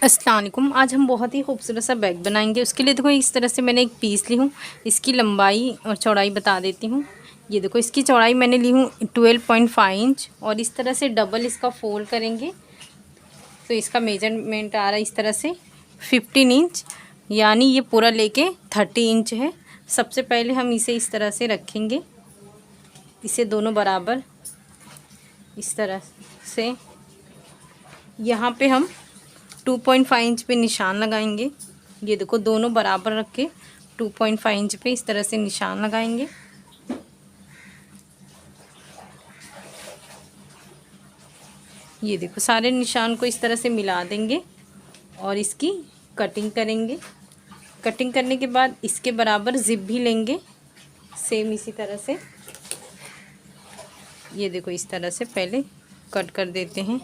अस्सलाम वालेकुम। आज हम बहुत ही खूबसूरत सा बैग बनाएंगे। उसके लिए देखो इस तरह से मैंने एक पीस ली हूँ। इसकी लंबाई और चौड़ाई बता देती हूँ। ये देखो इसकी चौड़ाई मैंने ली हूँ 12.5 इंच और इस तरह से डबल इसका फोल्ड करेंगे तो इसका मेजरमेंट आ रहा है इस तरह से 15 इंच, यानी ये पूरा लेके 30 इंच है। सबसे पहले हम इसे इस तरह से रखेंगे, इसे दोनों बराबर इस तरह से। यहाँ पे हम 2.5 इंच पे निशान लगाएंगे। ये देखो दोनों बराबर रख के 2.5 इंच पे इस तरह से निशान लगाएंगे। ये देखो सारे निशान को इस तरह से मिला देंगे और इसकी कटिंग करेंगे। कटिंग करने के बाद इसके बराबर जिप भी लेंगे सेम इसी तरह से। ये देखो इस तरह से पहले कट कर देते हैं।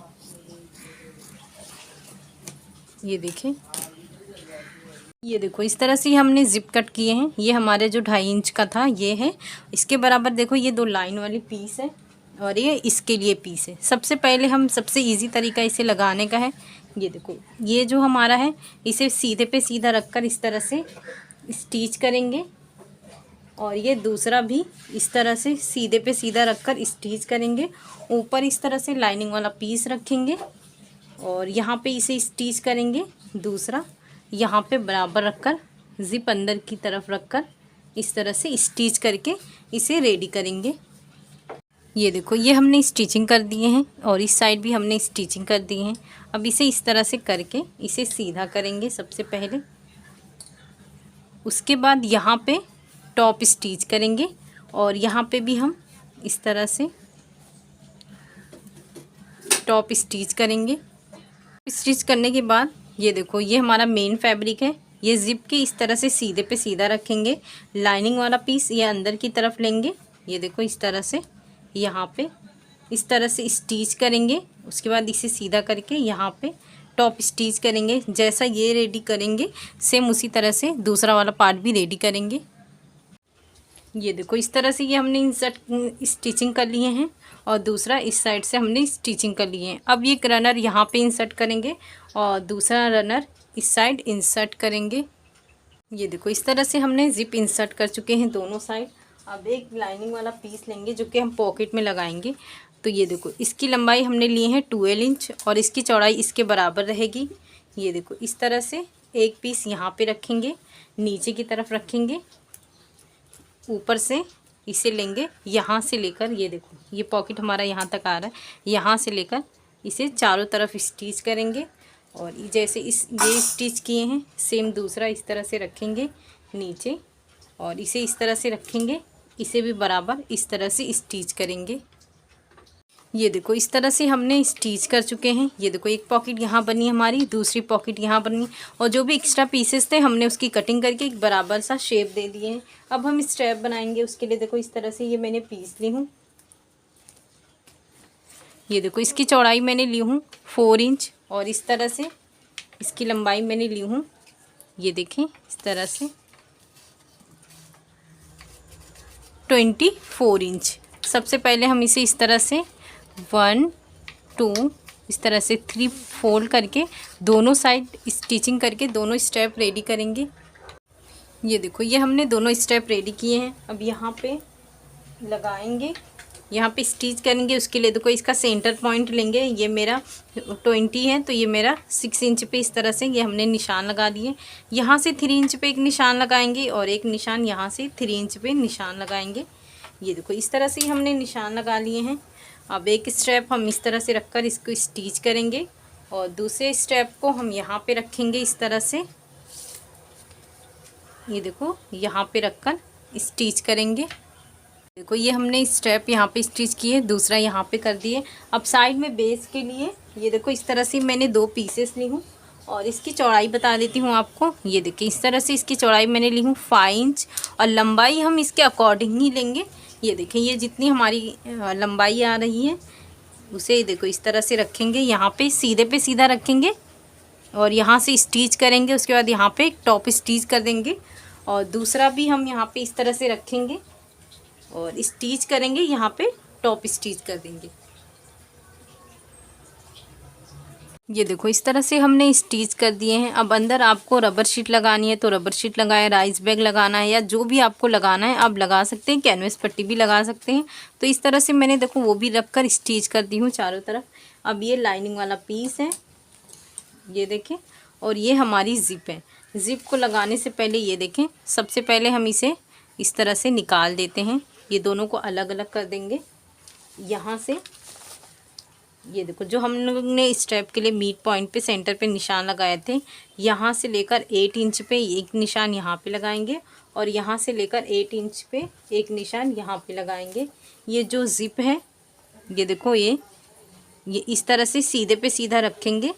ये देखें, ये देखो इस तरह से हमने जिप कट किए हैं। ये हमारे जो 2.5 इंच का था ये है। इसके बराबर देखो ये 2 लाइन वाली पीस है और ये इसके लिए पीस है। सबसे पहले हम सबसे इजी तरीका इसे लगाने का है। ये देखो ये जो हमारा है इसे सीधे पे सीधा रखकर इस तरह से स्टिच करेंगे और ये दूसरा भी इस तरह से सीधे पे सीधा रखकर स्टिच करेंगे। ऊपर इस तरह से लाइनिंग वाला पीस रखेंगे और यहाँ पे इसे स्टिच करेंगे। दूसरा यहाँ पे बराबर रखकर जिप अंदर की तरफ रखकर इस तरह से स्टिच करके इसे रेडी करेंगे। ये देखो ये हमने स्टिचिंग कर दिए हैं और इस साइड भी हमने स्टिचिंग कर दिए हैं। अब इसे इस तरह से करके इसे सीधा करेंगे सबसे पहले। उसके बाद यहाँ पे टॉप स्टिच करेंगे और यहाँ पे भी हम इस तरह से टॉप स्टिच करेंगे। स्टिच करने के बाद ये देखो ये हमारा मेन फैब्रिक है। ये जिप के इस तरह से सीधे पे सीधा रखेंगे। लाइनिंग वाला पीस ये अंदर की तरफ लेंगे। ये देखो इस तरह से यहाँ पे इस तरह से स्टिच करेंगे। उसके बाद इसे सीधा करके यहाँ पे टॉप स्टिच करेंगे। जैसा ये रेडी करेंगे सेम उसी तरह से दूसरा वाला पार्ट भी रेडी करेंगे। ये देखो इस तरह से ये हमने इंसर्ट स्टिचिंग कर लिए हैं और दूसरा इस साइड से हमने स्टिचिंग कर लिए हैं। अब ये रनर यहाँ पे इंसर्ट करेंगे और दूसरा रनर इस साइड इंसर्ट करेंगे। ये देखो इस तरह से हमने जिप इंसर्ट कर चुके हैं दोनों साइड। अब एक लाइनिंग वाला पीस लेंगे जो कि हम पॉकेट में लगाएंगे। तो ये देखो इसकी लंबाई हमने ली है 12 इंच और इसकी चौड़ाई इसके बराबर रहेगी। ये देखो इस तरह से एक पीस यहाँ पे रखेंगे, नीचे की तरफ रखेंगे, ऊपर से इसे लेंगे यहाँ से लेकर। ये देखो ये पॉकेट हमारा यहाँ तक आ रहा है। यहाँ से लेकर इसे चारों तरफ स्टिच करेंगे और जैसे ये स्टिच किए हैं सेम दूसरा इस तरह से रखेंगे नीचे और इसे इस तरह से रखेंगे। इसे भी बराबर इस तरह से स्टिच करेंगे। ये देखो इस तरह से हमने स्टिच कर चुके हैं। ये देखो एक पॉकेट यहाँ बनी हमारी, दूसरी पॉकेट यहाँ बनी और जो भी एक्स्ट्रा पीसेस थे हमने उसकी कटिंग करके एक बराबर सा शेप दे दिए हैं। अब हम स्ट्रैप बनाएंगे। उसके लिए देखो इस तरह से ये मैंने पीस ली हूँ। ये देखो इसकी चौड़ाई मैंने ली हूँ 4 इंच और इस तरह से इसकी लंबाई मैंने ली हूँ, ये देखें इस तरह से 24 इंच। सबसे पहले हम इसे इस तरह से 1 2 इस तरह से 3 फोल्ड करके दोनों साइड स्टिचिंग करके दोनों स्टेप रेडी करेंगे। ये देखो ये हमने दोनों स्टेप रेडी किए हैं। अब यहाँ पे लगाएंगे, यहाँ पे स्टिच करेंगे। उसके लिए देखो इसका सेंटर पॉइंट लेंगे। ये मेरा 20 है तो ये मेरा 6 इंच पे इस तरह से ये हमने निशान लगा दिए। यहाँ से 3 इंच पे एक निशान लगाएंगे और एक निशान यहाँ से 3 इंच पे निशान लगाएंगे। ये देखो इस तरह से हमने निशान लगा लिए हैं। अब एक स्टेप हम इस तरह से रखकर इसको स्टिच करेंगे और दूसरे स्टेप को हम यहाँ पे रखेंगे इस तरह से। ये देखो यहाँ पे रखकर स्टिच करेंगे। देखो ये हमने स्टेप यहाँ पे स्टिच किए, दूसरा यहाँ पे कर दिए। अब साइड में बेस के लिए ये देखो इस तरह से मैंने 2 पीसेस ली हूँ और इसकी चौड़ाई बता देती हूँ आपको। ये देखिए इस तरह से इसकी चौड़ाई मैंने ली हूँ 5 इंच और लंबाई हम इसके अकॉर्डिंग ही लेंगे। ये देखिए ये जितनी हमारी लंबाई आ रही है उसे देखो इस तरह से रखेंगे। यहाँ पे सीधा रखेंगे और यहाँ से स्टिच करेंगे। उसके बाद यहाँ पे एक टॉप स्टिच कर देंगे और दूसरा भी हम यहाँ पे इस तरह से रखेंगे और स्टिच करेंगे, यहाँ पे टॉप स्टिच कर देंगे। ये देखो इस तरह से हमने स्टिच कर दिए हैं। अब अंदर आपको रबर शीट लगानी है तो रबर शीट लगाए, राइस बैग लगाना है या जो भी आपको लगाना है आप लगा सकते हैं, कैनवस पट्टी भी लगा सकते हैं। तो इस तरह से मैंने देखो वो भी रख कर स्टिच कर दी हूँ चारों तरफ। अब ये लाइनिंग वाला पीस है, ये देखें, और ये हमारी ज़िप है। ज़िप को लगाने से पहले ये देखें, सबसे पहले हम इसे इस तरह से निकाल देते हैं। ये दोनों को अलग अलग कर देंगे यहाँ से। ये देखो जो हम लोग ने स्ट्रैप के लिए मीट पॉइंट पे सेंटर पे निशान लगाए थे, यहाँ से लेकर 8 इंच पे एक निशान यहाँ पे लगाएंगे और यहाँ से लेकर 8 इंच पे एक निशान यहाँ पे लगाएंगे। ये जो ज़िप है ये देखो ये इस तरह से सीधे पे सीधा रखेंगे।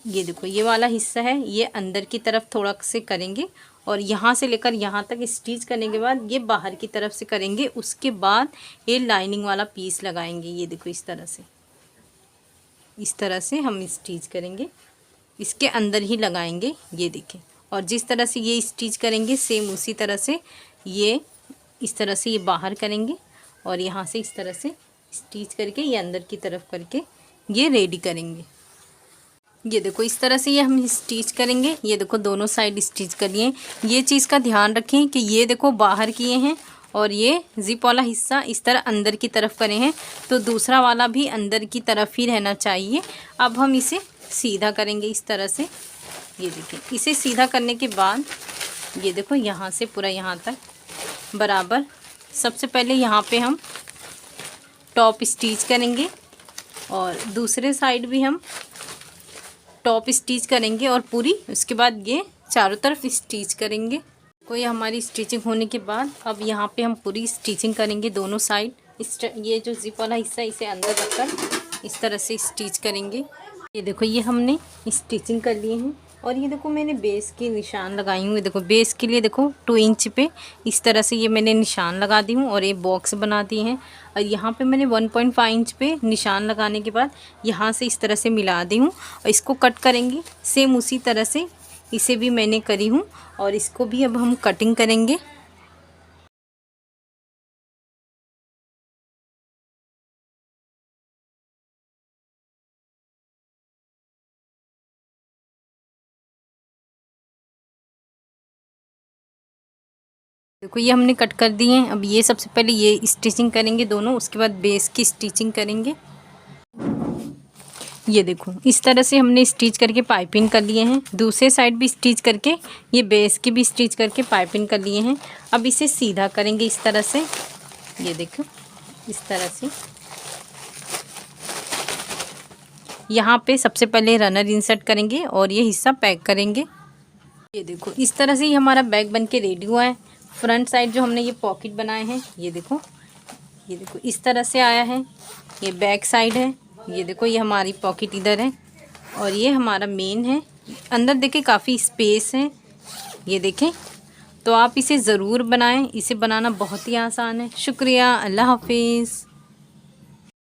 ये देखो ये वाला हिस्सा है ये अंदर की तरफ थोड़ा से करेंगे और यहाँ से लेकर यहाँ तक स्टिच करने के बाद ये बाहर की तरफ से करेंगे। उसके बाद ये लाइनिंग वाला पीस लगाएंगे। ये देखो इस तरह से हम स्टिच करेंगे, इसके अंदर ही लगाएंगे। ये देखें, और जिस तरह से ये स्टिच करेंगे सेम उसी तरह से ये इस तरह से ये बाहर करेंगे और यहाँ से इस तरह से स्टिच करके ये अंदर की तरफ करके ये रेडी करेंगे। ये देखो इस तरह से ये हम स्टिच करेंगे। ये देखो दोनों साइड स्टिच करिए। ये चीज़ का ध्यान रखें कि ये देखो बाहर किए हैं और ये ज़िप वाला हिस्सा इस तरह अंदर की तरफ करे हैं, तो दूसरा वाला भी अंदर की तरफ ही रहना चाहिए। अब हम इसे सीधा करेंगे इस तरह से। ये देखिए इसे सीधा करने के बाद ये देखो यहाँ से पूरा यहाँ तक बराबर। सबसे पहले यहाँ पे हम टॉप स्टिच करेंगे और दूसरे साइड भी हम टॉप स्टिच करेंगे और पूरी उसके बाद ये चारों तरफ स्टिच करेंगे। कोई हमारी स्टिचिंग होने के बाद अब यहाँ पे हम पूरी स्टिचिंग करेंगे दोनों साइड। ये जो ज़िप वाला हिस्सा इसे अंदर रखकर इस तरह से स्टिच करेंगे। ये देखो ये हमने स्टिचिंग कर लिए हैं और ये देखो मैंने बेस के निशान लगाई हूँ। देखो बेस के लिए देखो 2 इंच पे इस तरह से ये मैंने निशान लगा दी हूँ और ये बॉक्स बना दिए हैं। और यहाँ पे मैंने 1.5 इंच पे निशान लगाने के बाद यहाँ से इस तरह से मिला दी हूँ और इसको कट करेंगे। सेम उसी तरह से इसे भी मैंने करी हूँ और इसको भी अब हम कटिंग करेंगे। देखो ये हमने कट कर दिए हैं। अब ये सबसे पहले ये स्टिचिंग करेंगे दोनों, उसके बाद बेस की स्टिचिंग करेंगे। ये देखो इस तरह से हमने स्टिच करके पाइपिंग कर लिए हैं। दूसरे साइड भी स्टिच करके ये बेस की भी स्टिच करके पाइपिंग कर लिए हैं। अब इसे सीधा करेंगे इस तरह से। ये देखो इस तरह से यहाँ पे सबसे पहले रनर इंसर्ट करेंगे और ये हिस्सा पैक करेंगे। ये देखो इस तरह से ही हमारा बैग बन के रेडी हुआ है। फ्रंट साइड जो हमने ये पॉकेट बनाए हैं ये देखो इस तरह से आया है। ये बैक साइड है। ये देखो ये हमारी पॉकेट इधर है और ये हमारा मेन है। अंदर देखें काफ़ी स्पेस है। ये देखें, तो आप इसे ज़रूर बनाएं। इसे बनाना बहुत ही आसान है। शुक्रिया, अल्लाह हाफिज़।